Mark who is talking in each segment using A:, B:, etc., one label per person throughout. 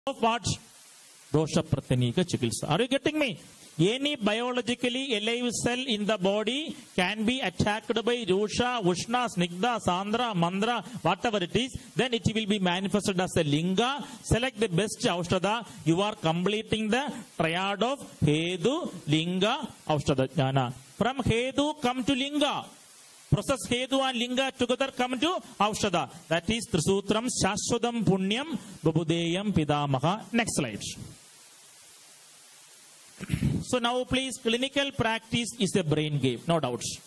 A: of what? Dosha Pratyanika Chikitsa. Are you getting me? Any biologically alive cell in the body can be attacked by Rusha, Ushna, Snigdha, Sandra, Mandra, whatever it is, then it will be manifested as a Linga. Select the best Aushtada. You are completing the triad of Hedu, Linga, Aushtada Jnana. From Hedu come to Linga. Process Hedu and Linga together come to Aushada. That is Trisutram, Shashwadam, Punyam, Babudeyam, Pidamaha. Next slide. So now please, clinical practice is a brain game, no doubts.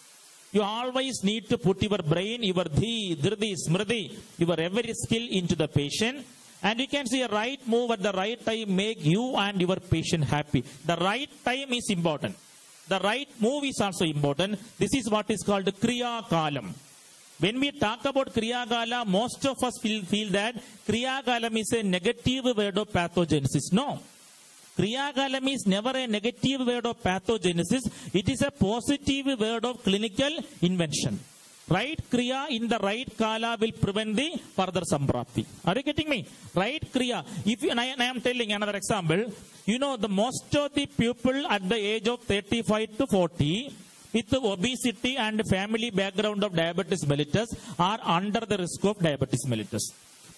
A: You always need to put your brain, your dhi, dhridi, smriti, your every skill into the patient. And you can see a right move at the right time make you and your patient happy. The right time is important. The right move is also important. This is what is called Kriya Kalam. When we talk about Kriya Kala, most of us feel that Kriya Kalam is a negative word of pathogenesis. No. Kriya Kalam is never a negative word of pathogenesis. It is a positive word of clinical invention. Right Kriya in the right Kala will prevent the further Samprapti. Are you getting me? Right Kriya. If you, and I am telling another example. You know, the most of the people at the age of 35 to 40 with obesity and family background of diabetes mellitus are under the risk of diabetes mellitus.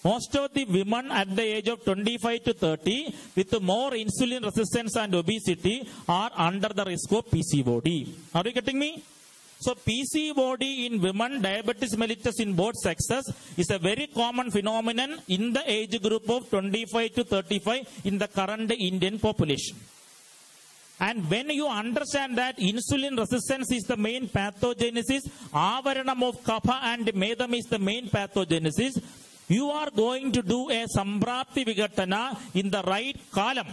A: Most of the women at the age of 25 to 30 with more insulin resistance and obesity are under the risk of PCOD. Are you getting me? So PCOD in women, diabetes mellitus in both sexes is a very common phenomenon in the age group of 25 to 35 in the current Indian population. And when you understand that insulin resistance is the main pathogenesis, avaranam of kapha and medam is the main pathogenesis, you are going to do a Samprapti Vigatana in the right column.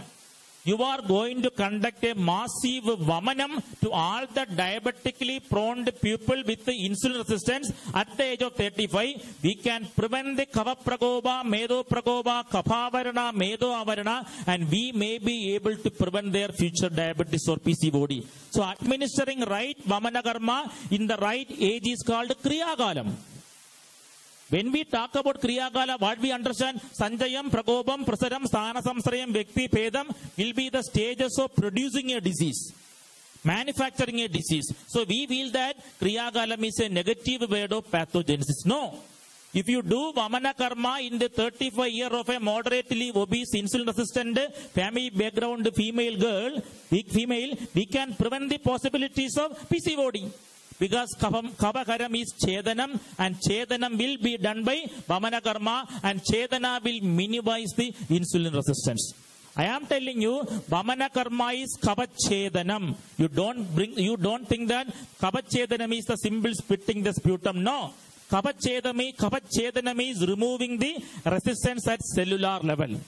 A: You are going to conduct a massive Vamanam to all the diabetically prone people with the insulin resistance at the age of 35. We can prevent the Kava Prakopa, Medo Prakopa, Kaphavarana, Medo Avarana, and we may be able to prevent their future diabetes or PCOD. So administering right Vamana Karma in the right age is called Kriya Kalam. When we talk about Kriya Kala, what we understand? Sanjayam, Pragopam, Prasaram, Sthana Samsrayam, Vekti, Pedam will be the stages of producing a disease, manufacturing a disease. So we feel that Kriya Kalam is a negative word of pathogenesis. No. If you do Vamana Karma in the 35 year of a moderately obese, insulin resistant, family background female girl, we can prevent the possibilities of PCOD. Because Kavakaram is Chedanam, and Chedanam will be done by Vamana Karma, and Chedana will minimize the insulin resistance. I am telling you, Vamana Karma is Kavachedanam. You don't think that Kavachedanam is the symbol spitting the sputum. No. Kavachedanam is removing the resistance at cellular level.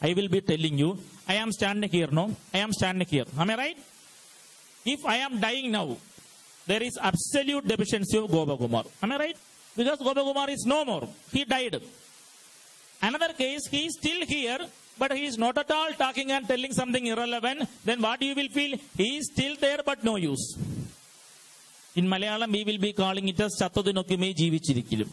A: I will be telling you, I am standing here, no? I am standing here. Am I right? If I am dying now, there is absolute deficiency of Gopakumar. Am I right? Because Gopakumar is no more. He died. Another case, he is still here, but he is not at all talking and telling something irrelevant. Then what you will feel? He is still there, but no use. In Malayalam, we will be calling it as Chattodinokume Jivichirikilum.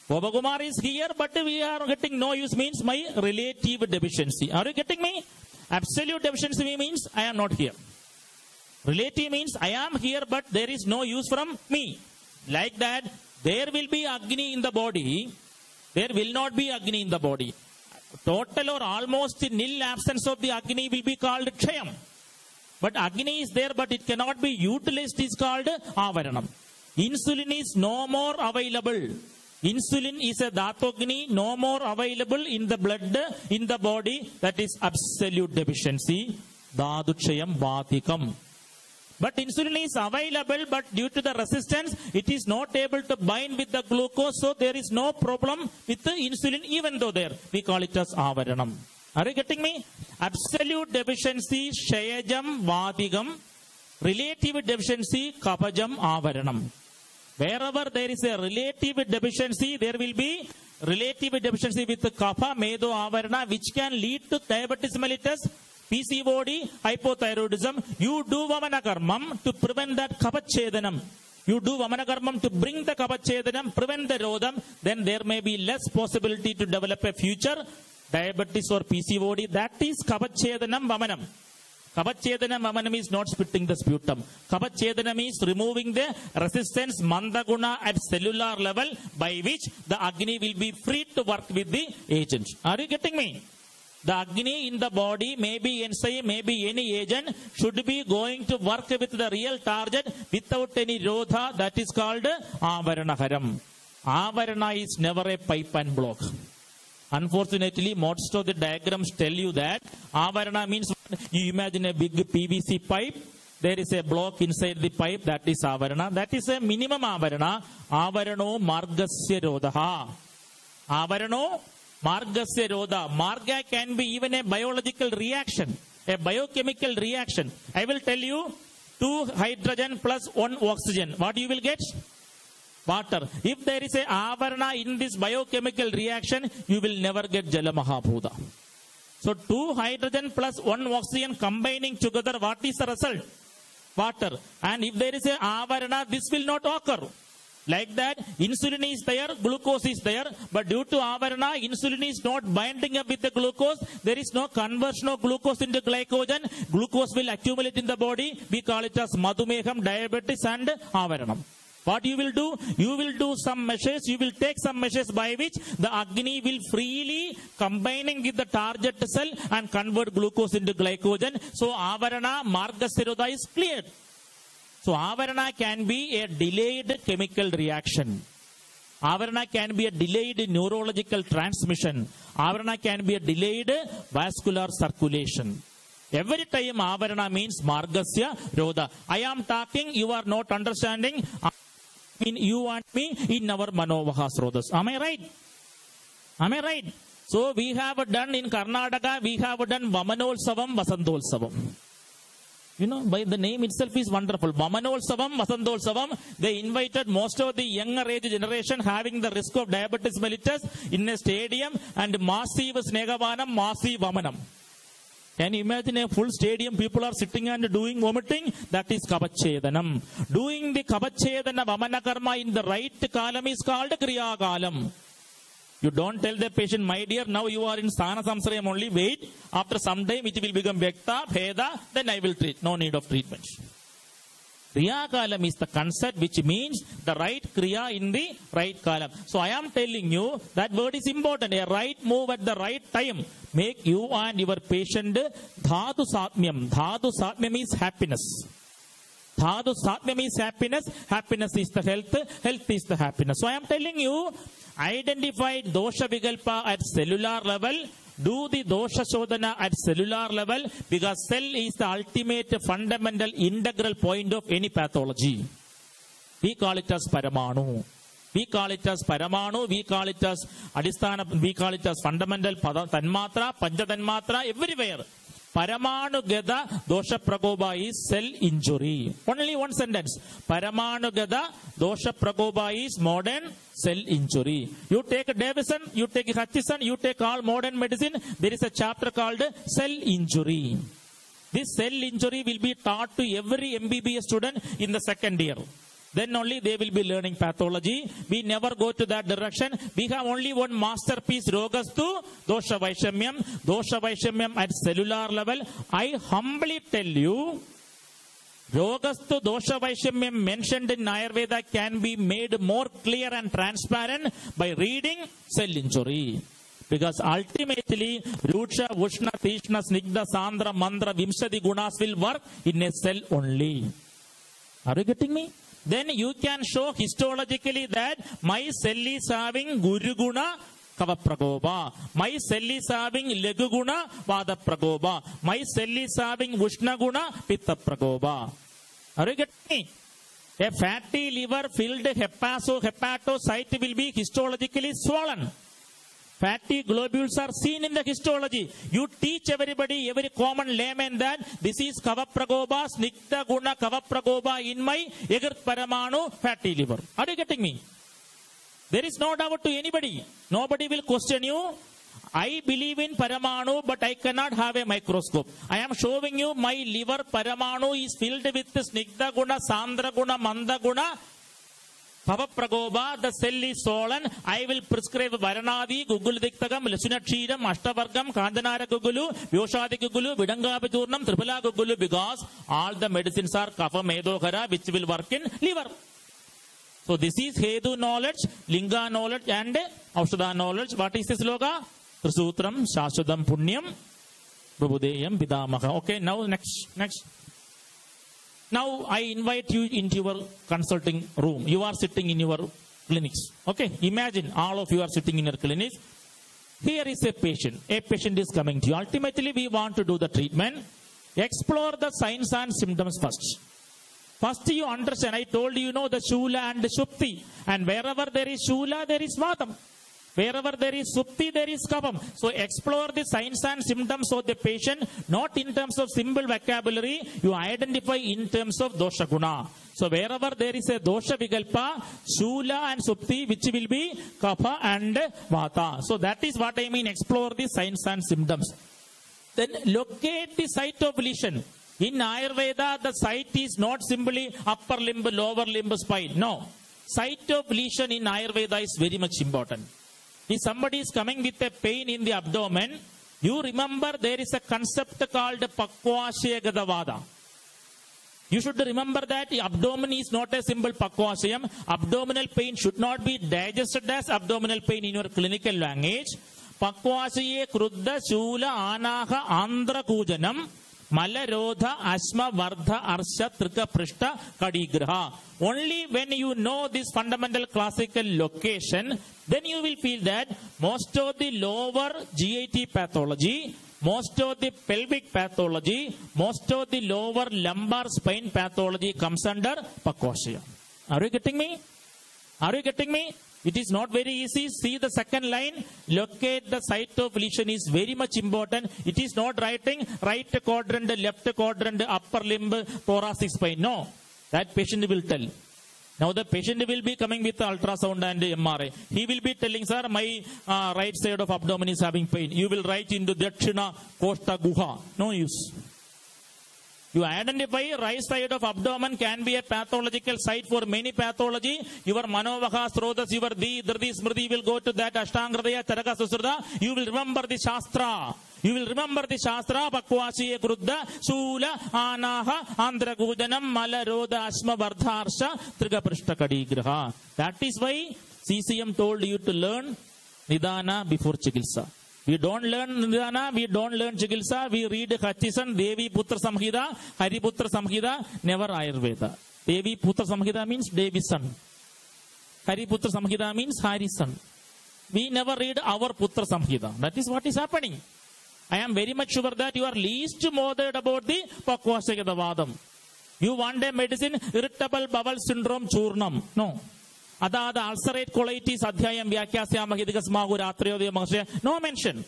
A: Gopakumar is here, but we are getting no use means my relative deficiency. Are you getting me? Absolute deficiency means I am not here. Relative means I am here, but there is no use from me. Like that, there will be Agni in the body. There will not be Agni in the body. Total or almost nil absence of the Agni will be called Kshayam. But Agni is there, but it cannot be utilized, is called Avaranam. Insulin is no more available. Insulin is a Dhatogni, no more available in the blood, in the body. That is absolute deficiency. Dhadukshayam Bhatikam. But insulin is available, but due to the resistance, it is not able to bind with the glucose, so there is no problem with the insulin, even though there. We call it as Avaranam. Are you getting me? Absolute deficiency, Shayajam Vadikam. Relative deficiency, Kapajam Avaranam. Wherever there is a relative deficiency, there will be relative deficiency with Kapha, Medo, Avarana, which can lead to diabetes mellitus, PCOD, hypothyroidism. You do Vamana Karmam to prevent that Kapachedanam. You do Vamana Karmam to bring the Kapachedanam, prevent the Rodam, then there may be less possibility to develop a future diabetes or PCOD, that is Kavachedanam Vamanam. Kavachedanam Vamanam is not spitting the sputum. Kavachedanam is removing the resistance mandaguna at cellular level, by which the Agni will be free to work with the agent. Are you getting me? The Agni in the body, maybe enzyme, maybe any agent, should be going to work with the real target without any rodha. That is called Avaranaharam. Avarana is never a pipe and block. Unfortunately, most of the diagrams tell you that Avarana means, you imagine a big PVC pipe, there is a block inside the pipe, that is Avarana. That is a minimum Avarana. Avarano Margasya Rodaha. Avarano Margasya Roda. Marga can be even a biological reaction, a biochemical reaction. I will tell you, 2 hydrogen plus 1 oxygen. What you will get? Water. If there is a avarana in this biochemical reaction, you will never get Jala Mahabhuta. So 2 hydrogen plus 1 oxygen combining together, what is the result? Water. And if there is a avarana, this will not occur. Like that, insulin is there, glucose is there, but due to avarana, insulin is not binding up with the glucose. There is no conversion of glucose into glycogen. Glucose will accumulate in the body. We call it as madhumeham, diabetes and avaranam. What you will do? You will do some measures, you will take some measures by which the Agni will freely combining with the target cell and convert glucose into glycogen. So avarana, margasya is cleared. So avarana can be a delayed chemical reaction. Avarana can be a delayed neurological transmission. Avarana can be a delayed vascular circulation. Every time avarana means margasya roda. I am talking, you are not understanding. In you and me in our manovahas rodas. Am I right? Am I right? So we have done in Karnataka, we have done Vamanolsavam, Vasantolsavam. You know, by the name itself is wonderful. Vamanolsavam, Vasantolsavam. They invited most of the younger age generation having the risk of diabetes mellitus in a stadium and massive Snegavanam, massive Vamanam. Can you imagine a full stadium, people are sitting and doing vomiting? That is Kavachedanam. Doing the Kavachedana Vamana Karma in the right kalam is called Kriya Kalam. You don't tell the patient, my dear, now you are in Sthana Samsarayam only, wait. After some time it will become Vyakta, Bheda, then I will treat. No need of treatment. Kriya Kalam is the concept which means the right Kriya in the right Kalam. So I am telling you that word is important. A right move at the right time make you and your patient Dhatu Satmyam. Dhatu Satmyam is happiness. Dhatu Satmyam is happiness. Happiness is the health. Health is the happiness. So I am telling you, identify dosha vigalpa at cellular level. Do the dosha shodhana at cellular level, because cell is the ultimate fundamental integral point of any pathology. We call it as Paramanu. We call it as Paramanu. We call it as Adhisthana. We call it as fundamental Tanmatra, Panchatanmatra, everywhere. Paramanu Gada Dosha Prakopa is cell injury. Only one sentence. Paramanu Gada Dosha Prakopa is modern cell injury. You take Davison, you take Hutchison, you take all modern medicine. There is a chapter called cell injury. This cell injury will be taught to every MBBS student in the second year. Then only they will be learning pathology. We never go to that direction. We have only one masterpiece, Rogastu, Dosha Vaishamyam. Dosha Vaishamyam at cellular level. I humbly tell you, Rogastu Dosha Vaishamyam mentioned in Ayurveda can be made more clear and transparent by reading cell injury. Because ultimately, Rucha, Vushna, Tishna, Snigdha, Sandra, Mandra, Vimshadi Gunas will work in a cell only. Are you getting me? Then you can show histologically that my cell is having Guru Guna, Kava Prakopa. My cell is having Legu Guna, Vada Prakopa. My cell is having Vushna Guna, Pitta Prakopa. Are you getting me? A fatty liver filled hepatocyte will be histologically swollen. Fatty globules are seen in the histology. You teach everybody, every common layman that this is Kava Prakopa, Snigdha Guna Kava Prakopa in my Egert Paramanu fatty liver. Are you getting me? There is no doubt to anybody. Nobody will question you. I believe in Paramanu, but I cannot have a microscope. I am showing you my liver Paramanu is filled with Snigdha Guna, Sandra Guna, Manda Guna, Pavapragoba, the cell is swollen. I will prescribe Varanadi, Gugul Diktagam, Lasunakshidam, Ashtavargam, Kandanara Gugulu, Yoshadi Gugulu, Vidanga Piturnam, Tripala Gugulu, because all the medicines are Kapha Medokara, which will work in liver. So this is Hedu knowledge, Linga knowledge, and Aushadha knowledge. What is this loga? Trasutram, Shashudam Punyam, Prabhudeyam, Pidamaka. Okay, now next. Now I invite you into your consulting room. You are sitting in your clinics. Okay, imagine all of you are sitting in your clinics. Here is a patient. A patient is coming to you. Ultimately, we want to do the treatment. Explore the signs and symptoms first. First you understand, I told you, the Shula and the Shupti. And wherever there is Shula, there is Vatam. Wherever there is Supti, there is Kapam. So explore the signs and symptoms of the patient, not in terms of simple vocabulary. You identify in terms of Dosha Guna. So wherever there is a Dosha Vigalpa, Shula and Supti, which will be Kapha and Vata. So that is what I mean, explore the signs and symptoms. Then locate the site of lesion. In Ayurveda, the site is not simply upper limb, lower limb, spine. No. Site of lesion in Ayurveda is very much important. If somebody is coming with a pain in the abdomen, you remember there is a concept called Pakvashayagada. You should remember that the abdomen is not a simple Pakvashayam. Abdominal pain should not be digested as abdominal pain in your clinical language. Pakvashaye Kruddha Shula Anaha Andhra Kujanam Malarodha Asma Vardha Arsha Trika Prishta Kadigraha. Only when you know this fundamental classical location, then you will feel that most of the lower GIT pathology, most of the pelvic pathology, most of the lower lumbar spine pathology comes under Pakvashaya. Are you getting me? Are you getting me? It is not very easy. See the second line. Locate the site of lesion is very much important. It is not writing right quadrant, left quadrant, upper limb, thoracic spine. No. That patient will tell. Now the patient will be coming with ultrasound and MRI. He will be telling, sir, my right side of abdomen is having pain. You will write into Dakshina Koshta Guha. No use. You identify right side of abdomen can be a pathological site for many pathology. Your Manovaha, Srodhas, your Di, Dhrdi, Smriti will go to that Ashtangradaya, Charaka Susrada. You will remember the Shastra. You will remember the Shastra, Pakvashiya Kruddha, Shula, Anaha, Andhra Gujanam, Malarodha, Asma Vardharsha, Trigaprishta Kadigraha. That is why CCM told you to learn Nidana before Chikilsa. We don't learn Nidana, we don't learn Chikilsa, we read Hutchison, Devi Putra Samhita, Hari Putra Samhita, never Ayurveda. Devi Putra Samhita means Devi's son. Hari Putra Samhita means Hari's son. We never read our Putra Samhita. That is what is happening. I am very much sure that you are least bothered about the Pakvashayagada Vadam. You want a medicine, irritable bowel syndrome, Churnam. No. Ada ulcerate colitis, Adhyayam Vyakyasya Mahidikas Mahu Ratriyodayo Mahashya. No mention.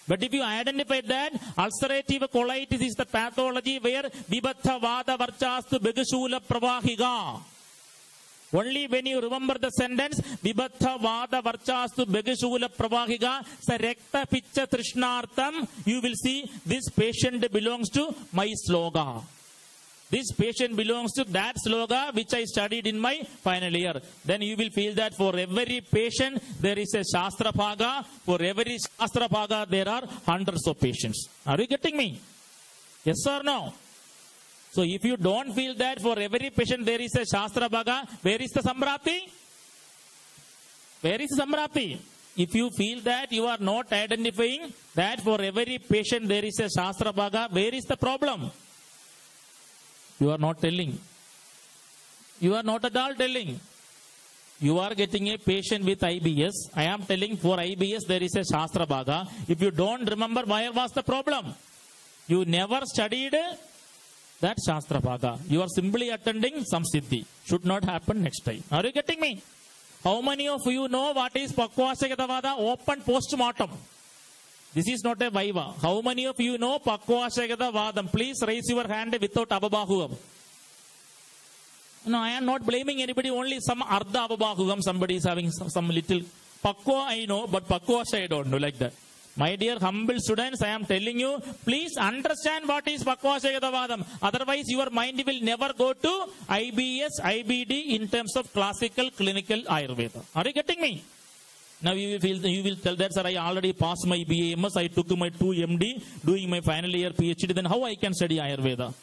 A: But if you identify that, ulcerative colitis is the pathology where Vibhatha Vada Varchastu Begashula Pravahiga. Only when you remember the sentence, Vibhatha Vada Varchastu Begashula Pravahiga, Sarekta Picha Trishnartam, you will see this patient belongs to my sloga. This patient belongs to that sloga which I studied in my final year. Then you will feel that for every patient there is a Shastra Bhaga. For every Shastra Bhaga there are hundreds of patients. Are you getting me? Yes or no? So if you don't feel that for every patient there is a Shastra Bhaga, where is the Samrapti? Where is the Samrapti? If you feel that you are not identifying that for every patient there is a Shastra Bhaga, where is the problem? You are not telling. You are not at all telling. You are getting a patient with IBS. I am telling for IBS there is a Shastra Bhaga. If you don't remember, where was the problem? You never studied that Shastra Bhaga. You are simply attending some Siddhi. Should not happen next time. Are you getting me? How many of you know what is Pakvashayagada Vada? Open post-mortem. This is not a Viva. How many of you know Pakvashayagada Vadam? Please raise your hand without Ababahugam. No, I am not blaming anybody, only some Ardha Ababahugam. Somebody is having some little Pakwa I know, but Pakvashaya I don't know, like that. My dear humble students, I am telling you, please understand what is Pakvashayatavadam. Otherwise, your mind will never go to IBS, IBD in terms of classical, clinical Ayurveda. Are you getting me? Now you will tell that, sir, I already passed my BAMS, I took my 2 MD, doing my final year PhD, then how I can study Ayurveda?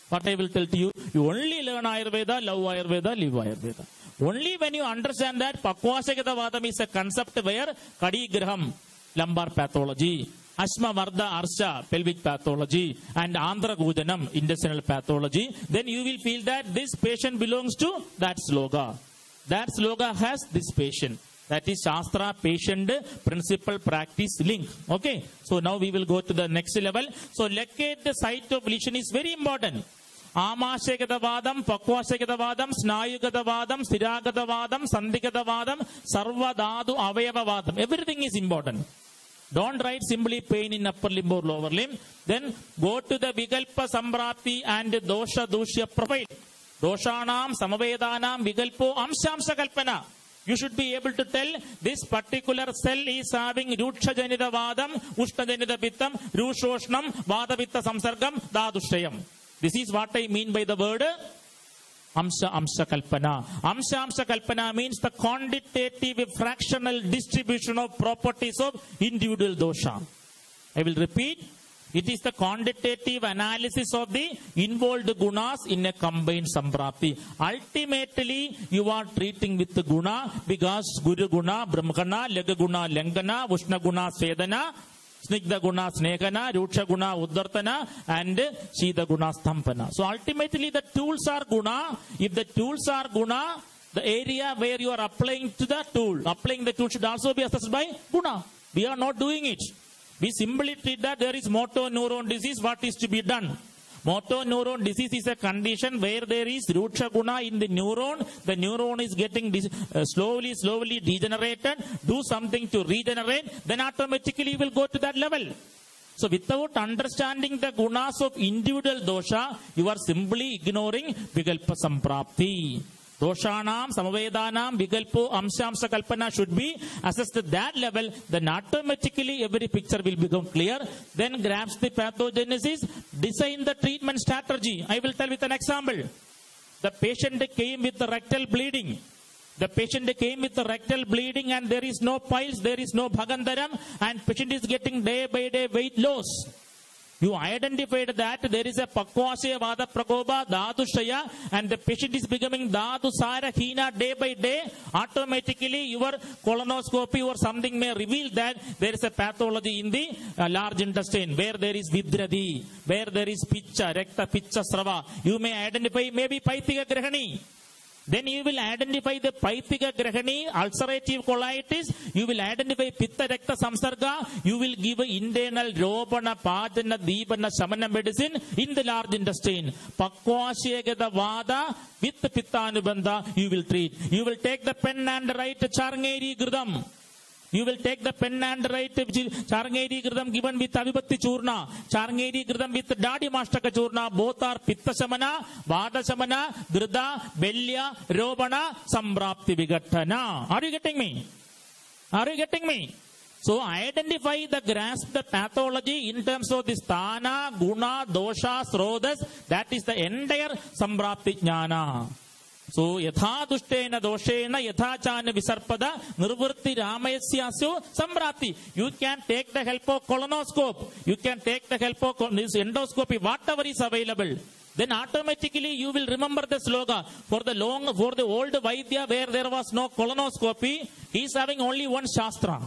A: What I will tell to you, you only learn Ayurveda, love Ayurveda, live Ayurveda. Only when you understand that Pakvashayatavadam is a concept where Kadi Graham, lumbar pathology, Ashma Varda Arsha, pelvic pathology, and Andhra Gujanam, intestinal pathology, then you will feel that this patient belongs to that sloga. That sloga has this patient. That is Shastra, patient, principal, practice, link. Okay. So now we will go to the next level. So locate the site of lesion is very important. Amashayatavadam, Pakvashayatavadam, Snayugatavadam, Sthiragatavadam, Sandhigatavadam, Sarvadadu, Avayavavadam. Everything is important. Don't write simply pain in upper limb or lower limb. Then go to the Vigalpa Samprapti and Dosha Dushya profile. Doshanam, Samavedanam, Vigalpo, Amshamsa Kalpana. You should be able to tell this particular cell is having Ruksha Janita Vadam, Ushna Janita Pittam, Rushoshnam, Vadavitta Samsargam, Dadushtayam. This is what I mean by the word Amsha Kalpana. Amsha Kalpana means the quantitative fractional distribution of properties of individual dosha. I will repeat. It is the quantitative analysis of the involved gunas in a combined samprapti. Ultimately, you are treating with the guna because Guru Guna, Brahmaguna, Lega Guna, Lengana, Ushna Guna, Svedana, Snigdha Guna, Snekana, Ruksha Guna, Uddartana, and Shida Guna, Stampana. So ultimately the tools are guna. If the tools are guna, the area where you are applying the tool should also be assessed by guna. We are not doing it. We simply treat that there is motor neuron disease. What is to be done? Motor neuron disease is a condition where there is Ruksha Guna in the neuron. The neuron is getting slowly degenerated. Do something to regenerate. Then automatically you will go to that level. So without understanding the gunas of individual dosha, you are simply ignoring Vigalpa Samprapti. Doshanam, Samavedanam, Vigalpo, Amshamsa Kalpana should be assessed at that level. Then automatically every picture will become clear. Then grasp the pathogenesis, design the treatment strategy. I will tell with an example. The patient came with the rectal bleeding. The patient came with the rectal bleeding and there is no piles, there is no bhagandaram, and patient is getting day by day weight loss. You identified that there is a Pakvashaya Vada Prakopa, Dadushaya, and the patient is becoming Dadusara Hina day by day. Automatically, your colonoscopy or something may reveal that there is a pathology in the large intestine, where there is Vidradi, where there is Picha, Rekta Picha Srava. You may identify maybe Paithika Grahani. Then you will identify the Paithika Grahani, ulcerative colitis. You will identify Pitta Rekta Samsarga. You will give internal Robana, Padana, Dibana, Samana medicine in the large intestine. Pakvashayagata Vada with the Pitta Anubandha you will treat. You will take the pen and write Charngeri Gridam. You will take the pen and write Charngeri Gridam given with Avipatti Churna, Charngeri Gridam with Dadi Mastaka Churna. Both are Pitta Samana, Vada Samana, Grida, Belya, Robana, Samprapti Vigattana. Are you getting me? Are you getting me? So identify the grasp the pathology in terms of the sthana, guna, dosha, srodhas. That is the entire Samprapti Jnana. So, yatha dushtena doshena yatha chana visarpada nirvurti ramayasyasu samprapti. You can take the help of colonoscope. You can take the help of this endoscopy, whatever is available. Then automatically you will remember the slogan. For the old Vaidya where there was no colonoscopy, he is having only one Shastra.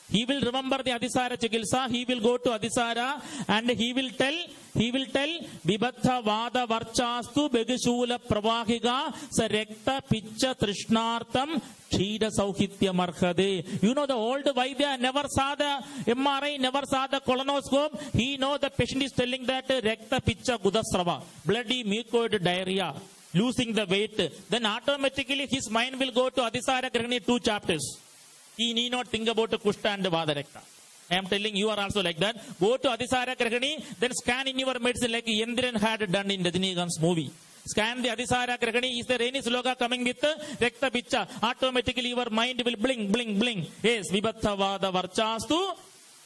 A: He will remember the Adhisara Chikilsa. He will go to Adhisara and he will tell Vibhatha Vada Varchastu Begashula Pravahiga Sarekta Picha Trishnartam Chida Sauhitya Marhade. You know the old Vaidya never saw the MRI, never saw the colonoscope. He know the patient is telling that Rekta Picha Gudasrava, bloody mucoid diarrhea, losing the weight. Then automatically his mind will go to Adhisara Grahani 2 chapters. He need not think about Kushta and Vadarekta. I am telling you are also like that. Go to Adhisara Grahani, then scan in your medicine like Yendran had done in Rajinikanth's movie. Scan the Adhisara Grahani. Is there any sloga coming with Rekta Picha? Automatically your mind will bling, bling, bling. Yes, Vibhatha Vada Varchastu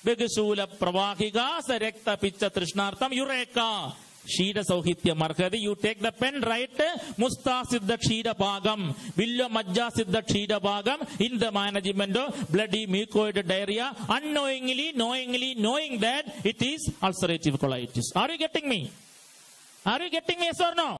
A: Begusula Pravahika, Sarekta Picha Trishnartam, Eureka. Shida Sohitya Markadi, you take the pen, write Musta Siddha Shida Bhagam, Villa Majja Siddha Shida Bhagam, in the management of bloody mucoid diarrhea, unknowingly, knowing that it is ulcerative colitis. Are you getting me? Are you getting me, yes or no?